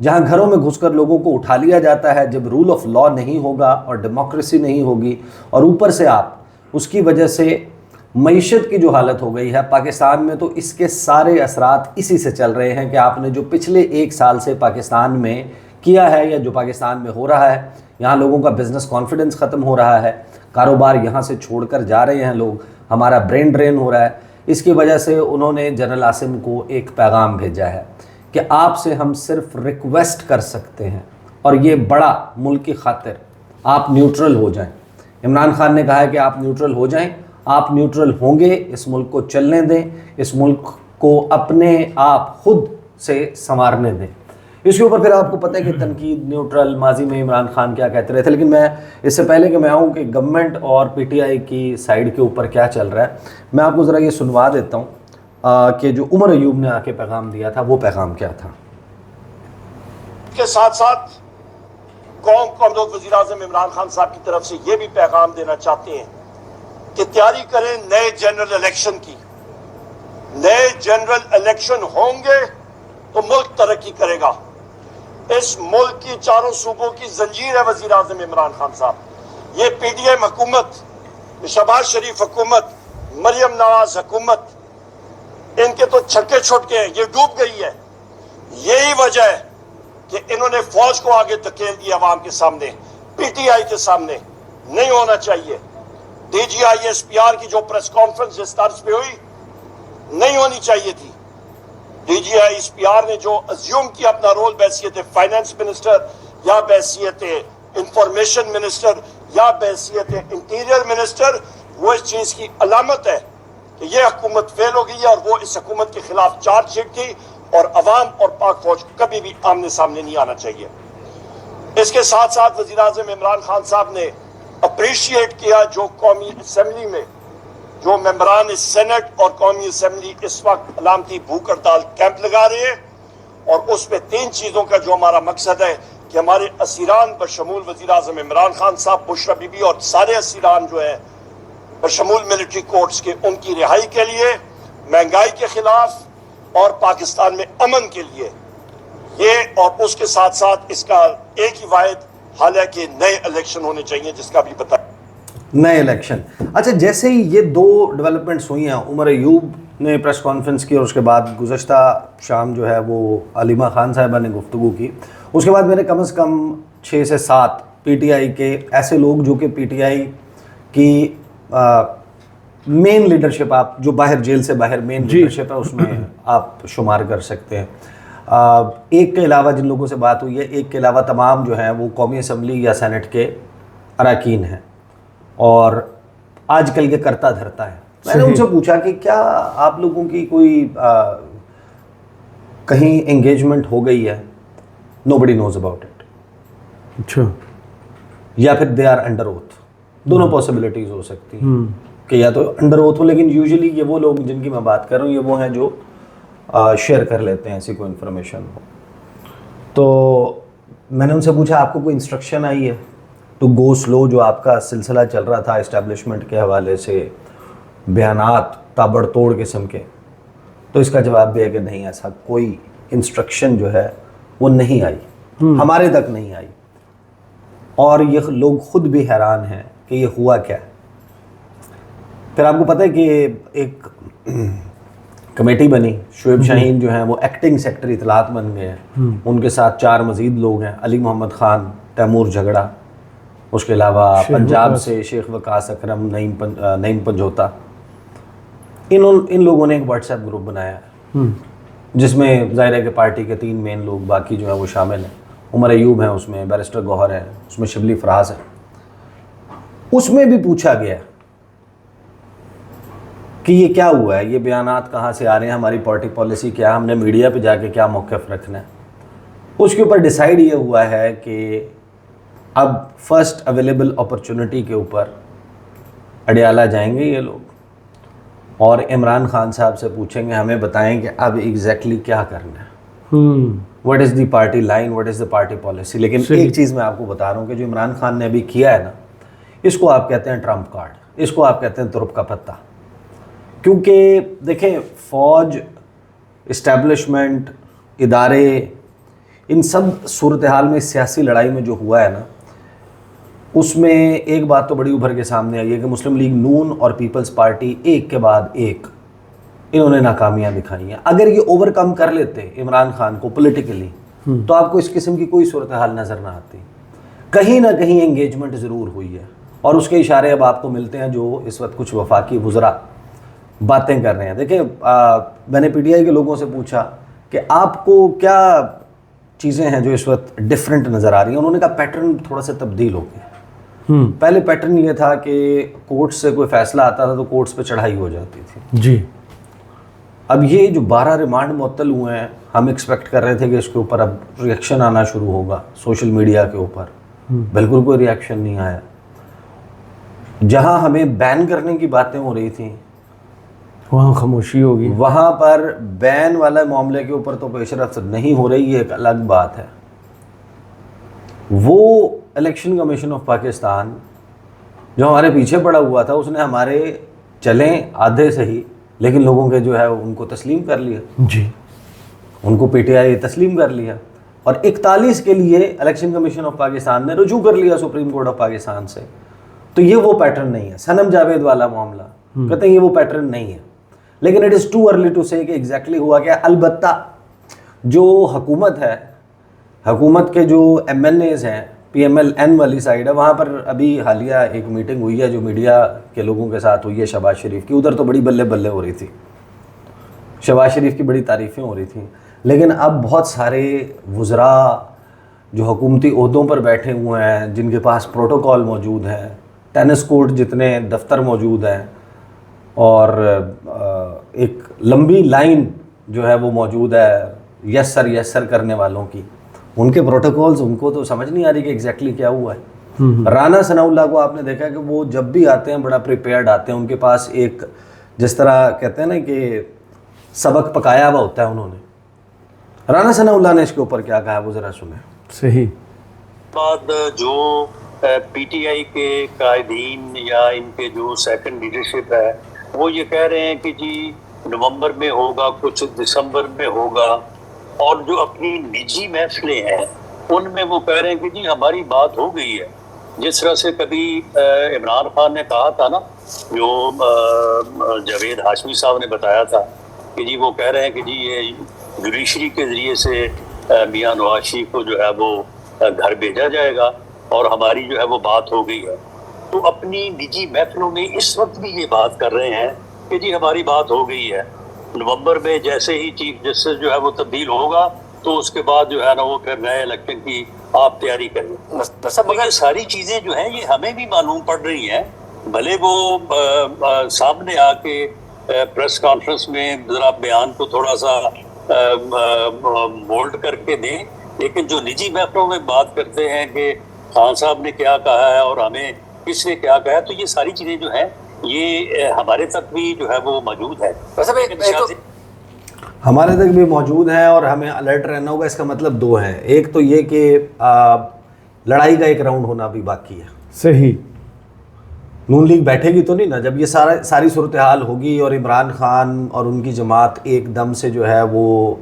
جہاں گھروں میں گھس کر لوگوں کو اٹھا لیا جاتا ہے، جب رول آف لا نہیں ہوگا اور ڈیموکریسی نہیں ہوگی، اور اوپر سے آپ اس کی وجہ سے معیشت کی جو حالت ہو گئی ہے پاکستان میں، تو اس کے سارے اثرات اسی سے چل رہے ہیں کہ آپ نے جو پچھلے 1 سال سے پاکستان میں کیا ہے یا جو پاکستان میں ہو رہا ہے، یہاں لوگوں کا بزنس کانفیڈنس ختم ہو رہا ہے، کاروبار یہاں سے چھوڑ کر جا رہے ہیں لوگ، ہمارا برین ڈرین ہو رہا ہے۔ اس کی وجہ سے انہوں نے جنرل عاصم کو ایک پیغام بھیجا ہے کہ آپ سے ہم صرف ریکویسٹ کر سکتے ہیں، اور یہ بڑا ملک کی خاطر آپ نیوٹرل ہو جائیں۔ عمران خان نے کہا ہے کہ آپ نیوٹرل ہو جائیں، آپ نیوٹرل ہوں گے، اس ملک کو چلنے دیں، اس ملک کو اپنے آپ خود سے سنوارنے دیں۔ اس کے اوپر پھر آپ کو پتہ ہے کہ تنقید، نیوٹرل، ماضی میں عمران خان کیا کہتے رہے تھے، لیکن میں اس سے پہلے کہ میں آؤں کہ گورنمنٹ اور پی ٹی آئی کی سائڈ کے اوپر کیا چل رہا ہے، میں آپ کو ذرا یہ سنوا دیتا ہوں کہ جو عمر ایوب نے آ کے پیغام دیا تھا وہ پیغام کیا تھا۔ کے ساتھ ساتھ قوم کو ہم لوگ وزیر اعظم عمران خان صاحب کی طرف سے یہ بھی پیغام دینا چاہتے ہیں کہ تیاری کریں نئے جنرل الیکشن کی۔ نئے جنرل الیکشن ہوں گے تو ملک ترقی کرے گا۔ اس ملک کی چاروں صوبوں کی زنجیر ہے وزیر اعظم عمران خان صاحب۔ یہ پی ڈی ایم حکومت، شہباز شریف حکومت، مریم نواز حکومت، ان کے تو چھکے چھوٹ گئے ہیں، یہ ڈوب گئی ہے۔ یہی وجہ ہے کہ انہوں نے فوج کو آگے دھکیل دیا عوام کے سامنے، پی ٹی آئی کے سامنے۔ نہیں ہونا چاہیے۔ D G I S P R کی جو پریس کانفرنس جس طرز پہ ہوئی، نہیں ہونی چاہیے تھی۔ D G I S P R نے جو ازیوم کیا اپنا رول بحیثیت فائنانس منسٹر یا بحیثیت انفارمیشن منسٹر یا بحیثیت انٹیریئر منسٹر، وہ اس چیز کی علامت ہے کہ یہ حکومت فیل ہو گئی ہے، اور وہ اس حکومت کے خلاف چارج شیٹ تھی، اور عوام اور پاک فوج کبھی بھی آمنے سامنے نہیں آنا چاہیے۔ اس کے ساتھ ساتھ وزیر اعظم عمران خان صاحب نے اپریشیٹ کیا جو قومی اسمبلی میں جو ممبران سینٹ اور قومی اسمبلی اس وقت علامتی بھوک ہڑتال کیمپ لگا رہے ہیں، اور اس میں 3 چیزوں کا جو ہمارا مقصد ہے کہ ہمارے اسیران بشمول وزیر اعظم عمران خان صاحب، بشرا بی بی اور سارے اسیران جو ہیں بشمول ملٹری کورٹس کے، ان کی رہائی کے لیے، مہنگائی کے خلاف اور پاکستان میں امن کے لیے یہ، اور اس کے ساتھ ساتھ اس کا ایک ہی واحد حال ہے کہ نئے الیکشن ہونے چاہیے، جس کا بھی بتایا نئے الیکشن۔ اچھا، جیسے ہی یہ 2 ڈیولپمنٹس ہوئی ہیں، عمر ایوب نے پریس کانفرنس کی، اور اس کے بعد گزشتہ شام جو ہے وہ علیمہ خان صاحبہ نے گفتگو کی، اس کے بعد میں نے کم از کم 6 سے 7 پی ٹی آئی کے ایسے لوگ جو کہ پی ٹی آئی کی مین لیڈرشپ، آپ جو باہر جیل سے باہر مین لیڈرشپ ہے اس میں آپ شمار کر سکتے ہیں، ایک کے علاوہ جن لوگوں سے بات ہوئی ہے، ایک کے علاوہ تمام جو ہیں وہ قومی اسمبلی یا سینٹ کے اراکین ہیں اور آج کل کے کرتا دھرتا ہے۔ میں نے ان سے پوچھا کہ کیا آپ لوگوں کی کوئی کہیں انگیجمنٹ ہو گئی ہے؟ nobody knows about it۔ اچھا، یا پھر دے آر انڈر اوتھ، دونوں پاسبلٹیز ہو سکتی ہیں کہ یا تو انڈر اوتھ ہو، لیکن یوزلی یہ وہ لوگ جن کی میں بات کر رہا ہوں یہ وہ ہیں جو شیئر کر لیتے ہیں ایسی کوئی انفارمیشن ہو۔ تو میں نے ان سے پوچھا آپ کو کوئی انسٹرکشن آئی ہے ٹو گو سلو، جو آپ کا سلسلہ چل رہا تھا اسٹیبلشمنٹ کے حوالے سے، بیانات تابڑ توڑ قسم کے؟ تو اس کا جواب بھی ہے کہ نہیں، ایسا کوئی انسٹرکشن جو ہے وہ نہیں آئی، ہمارے تک نہیں آئی، اور یہ لوگ خود بھی حیران ہیں کہ یہ ہوا کیا ہے۔ پھر آپ کو پتہ ہے کہ ایک کمیٹی بنی، شعیب شاہین جو ہیں وہ ایکٹنگ سیکٹری اطلاعات بن گئے ہیں، ان کے ساتھ 4 مزید لوگ ہیں، علی محمد خان، تیمور جھگڑا، اس کے علاوہ پنجاب سے شیخ وقاص اکرم، نعیم پنجوتا۔ ان لوگوں نے ایک واٹس ایپ گروپ بنایا ہے جس میں ظاہر ہے کہ پارٹی کے 3 مین لوگ باقی جو ہیں وہ شامل ہیں، عمر ایوب ہیں اس میں، بیرسٹر گوہر ہیں اس میں، شبلی فراز ہیں۔ اس میں بھی پوچھا گیا کہ یہ کیا ہوا ہے، یہ بیانات کہاں سے آ رہے ہیں، ہماری پارٹی پالیسی کیا ہے، ہم نے میڈیا پہ جا کے کیا موقف رکھنا ہے۔ اس کے اوپر ڈیسائیڈ یہ ہوا ہے کہ اب فرسٹ اویلیبل اپرچونٹی کے اوپر اڈیالہ جائیں گے یہ لوگ، اور عمران خان صاحب سے پوچھیں گے ہمیں بتائیں کہ اب ایگزیکٹلی کیا کرنا ہے، what is the party line, what is the party policy. لیکن ایک چیز میں آپ کو بتا رہا ہوں کہ جو عمران خان نے ابھی کیا ہے نا، اس کو آپ کہتے ہیں ٹرمپ کارڈ، اس کو آپ کہتے ہیں ترپ کا پتہ۔ کیونکہ دیکھیں، فوج، اسٹیبلشمنٹ، ادارے، ان سب صورتحال میں سیاسی لڑائی میں جو ہوا ہے نا، اس میں ایک بات تو بڑی ابھر کے سامنے آئی ہے کہ مسلم لیگ نون اور پیپلز پارٹی ایک کے بعد ایک انہوں نے ناکامیاں دکھائی ہیں. اگر یہ اوور کم کر لیتے عمران خان کو پولیٹیکلی تو آپ کو اس قسم کی کوئی صورتحال نظر نہ آتی. کہیں نہ کہیں انگیجمنٹ ضرور ہوئی ہے اور اس کے اشارے اب آپ کو ملتے ہیں جو اس وقت کچھ وفاقی وزراء باتیں کر رہے ہیں. دیکھیں میں نے پی ٹی آئی کے لوگوں سے پوچھا کہ آپ کو کیا چیزیں ہیں جو اس وقت ڈفرینٹ نظر آ رہی ہیں. انہوں نے کہا پیٹرن تھوڑا سا تبدیل ہو گیا. پہلے پیٹرن یہ تھا کہ کورٹ سے کوئی فیصلہ آتا تھا تو کورٹس پہ چڑھائی ہو جاتی تھی. جی اب یہ جو 12 ریمانڈ معطل ہوئے ہیں، ہم ایکسپیکٹ کر رہے تھے کہ اس کے اوپر اب ریئیکشن آنا شروع ہوگا سوشل میڈیا کے اوپر. بالکل کوئی ریئیکشن نہیں آیا. جہاں ہمیں بین کرنے کی باتیں ہو رہی تھیں وہاں خاموشی ہوگی. وہاں پر بین والا معاملے کے اوپر تو پیش رفت نہیں ہو رہی، یہ ایک الگ بات ہے. وہ الیکشن کمیشن آف پاکستان جو ہمارے پیچھے پڑا ہوا تھا، اس نے ہمارے چلیں آدھے صحیح لیکن لوگوں کے جو ہے ان کو تسلیم کر لیا. جی ان کو پی ٹی آئی تسلیم کر لیا اور 41 کے لیے الیکشن کمیشن آف پاکستان نے رجوع کر لیا سپریم کورٹ آف پاکستان سے. تو یہ وہ پیٹرن نہیں ہے. سنم جاوید والا معاملہ کہتے ہیں یہ وہ پیٹرن نہیں ہے، لیکن it is too early to say کہ ایگزیکٹلی ہوا کیا. البتہ جو حکومت ہے، حکومت کے جو ایم این ایز ہیں، پی ایم ایل این والی سائڈ ہے، وہاں پر ابھی حالیہ ایک میٹنگ ہوئی ہے جو میڈیا کے لوگوں کے ساتھ ہوئی ہے شہباز شریف کی. ادھر تو بڑی بلے بلے ہو رہی تھی، شہباز شریف کی بڑی تعریفیں ہو رہی تھیں. لیکن اب بہت سارے وزراء جو حکومتی عہدوں پر بیٹھے ہوئے ہیں، جن کے پاس پروٹوکول موجود ہیں، ٹینس کورٹ جتنے دفتر موجود ہیں اور ایک لمبی لائن جو ہے وہ موجود ہے یس سر کرنے والوں کی، ان کے پروٹوکولز ان کو تو سمجھ نہیں آ رہی کہ ایگزیکٹلی کیا ہوا ہے. رانا ثناء اللہ کو آپ نے دیکھا کہ وہ جب بھی آتے ہیں بڑا پریپیئرڈ آتے ہیں. ان کے پاس ایک جس طرح کہتے ہیں نا کہ سبق پکایا ہوا ہوتا ہے انہوں نے. رانا ثناء اللہ نے اس کے اوپر کیا کہا وہ ذرا سنیں. صحیح. بعد جو پی ٹی آئی کے قائدین یا ان کے جو سیکنڈ لیڈرشپ ہے وہ یہ کہہ رہے ہیں کہ جی نومبر میں ہوگا، کچھ دسمبر میں ہوگا. اور جو اپنی نجی محفلیں ہیں ان میں وہ کہہ رہے ہیں کہ جی ہماری بات ہو گئی ہے. جس طرح سے کبھی عمران خان نے کہا تھا نا، جو جاوید ہاشمی صاحب نے بتایا تھا کہ جی وہ کہہ رہے ہیں کہ جی یہ جوڈیشری کے ذریعے سے میاں نواز شریف کو جو ہے وہ گھر بھیجا جائے گا اور ہماری جو ہے وہ بات ہو گئی ہے. تو اپنی نجی محفلوں میں اس وقت بھی یہ بات کر رہے ہیں کہ جی ہماری بات ہو گئی ہے. نومبر میں جیسے ہی چیف جسٹس جو ہے وہ تبدیل ہوگا تو اس کے بعد جو ہے نا وہ پھر نئے الیکشن کی آپ تیاری کریں. مگر یہ ساری چیزیں جو ہیں یہ ہمیں بھی معلوم پڑ رہی ہیں. بھلے وہ سامنے آ کے پریس کانفرنس میں ذرا بیان کو تھوڑا سا مولڈ کر کے دیں، لیکن جو نجی محفلوں میں بات کرتے ہیں کہ خان صاحب نے کیا کہا ہے اور ہمیں کس نے کیا کہا ہے، تو یہ ساری چیزیں جو ہیں یہ ہمارے تک بھی جو ہے وہ موجود ہے. ہمارے تک بھی موجود ہیں اور ہمیں الرٹ رہنا ہوگا. اس کا مطلب دو ہے. ایک تو یہ کہ لڑائی کا ایک راؤنڈ ہونا بھی باقی ہے. صحیح. نون لیگ بیٹھے گی تو نہیں نا جب یہ ساری صورتحال ہوگی اور عمران خان اور ان کی جماعت ایک دم سے جو ہے وہ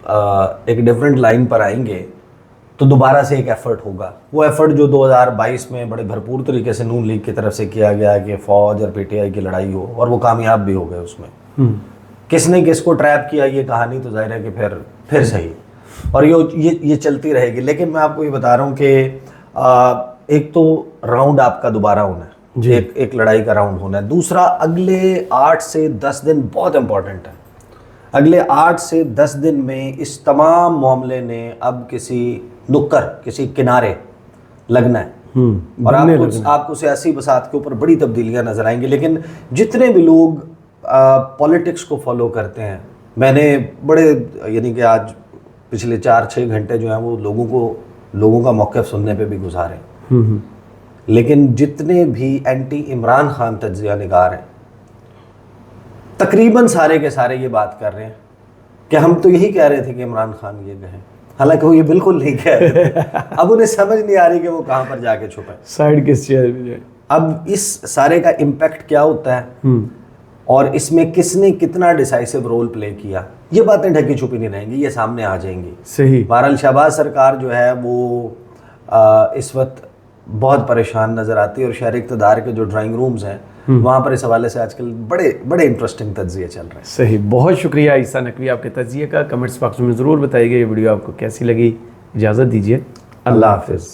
ایک ڈیفرنٹ لائن پر آئیں گے تو دوبارہ سے ایک ایفرٹ ہوگا. وہ ایفرٹ جو 2022 میں بڑے بھرپور طریقے سے نون لیگ کی طرف سے کیا گیا کہ فوج اور پی ٹی آئی کی لڑائی ہو، اور وہ کامیاب بھی ہو گئے. اس میں کس نے کس کو ٹریپ کیا یہ کہانی تو ظاہر ہے کہ پھر صحیح اور یہ چلتی رہے گی. لیکن میں آپ کو یہ بتا رہا ہوں کہ ایک تو راؤنڈ آپ کا دوبارہ ہونا ہے، ایک لڑائی کا راؤنڈ ہونا ہے. دوسرا اگلے 8 سے 10 دن بہت امپورٹنٹ ہے. اگلے 8 سے 10 دن میں اس تمام معاملے نے اب کسی نکر، کسی کنارے لگنا ہے اور آپ کو سیاسی بساط کے اوپر بڑی تبدیلیاں نظر آئیں گی. لیکن جتنے بھی لوگ پولیٹکس کو فالو کرتے ہیں، میں نے بڑے یعنی کہ آج پچھلے 4-6 گھنٹے جو ہیں وہ لوگوں کا موقف سننے پہ بھی گزارے ہیں. لیکن جتنے بھی اینٹی عمران خان تجزیہ نگار ہیں تقریباً سارے کے سارے یہ بات کر رہے ہیں کہ ہم تو یہی کہہ رہے تھے کہ عمران خان یہ کہیں، حالانکہ وہ یہ بالکل نہیں کہہ رہے تھے. اب انہیں سمجھ نہیں آ رہی کہ وہ کہاں پر جا کے چھپے، سائڈ کس چیز. اب اس سارے کا امپیکٹ کیا ہوتا ہے اور اس میں کس نے کتنا ڈیسائسو رول پلے کیا، یہ باتیں ڈھکی چھپی نہیں رہیں گی، یہ سامنے آ جائیں گی. صحیح. بہرحال شہباز سرکار جو ہے وہ اس وقت بہت پریشان نظر آتی ہے، اور شہر اقتدار کے جو ڈرائنگ رومز ہیں وہاں پر اس حوالے سے آج کل بڑے بڑے انٹرسٹنگ تجزیے چل رہے ہیں. صحیح. بہت شکریہ عیسیٰ نقوی آپ کے تجزیے کا. کمنٹس باکس میں ضرور بتائیے گا یہ ویڈیو آپ کو کیسی لگی. اجازت دیجیے. اللہ حافظ.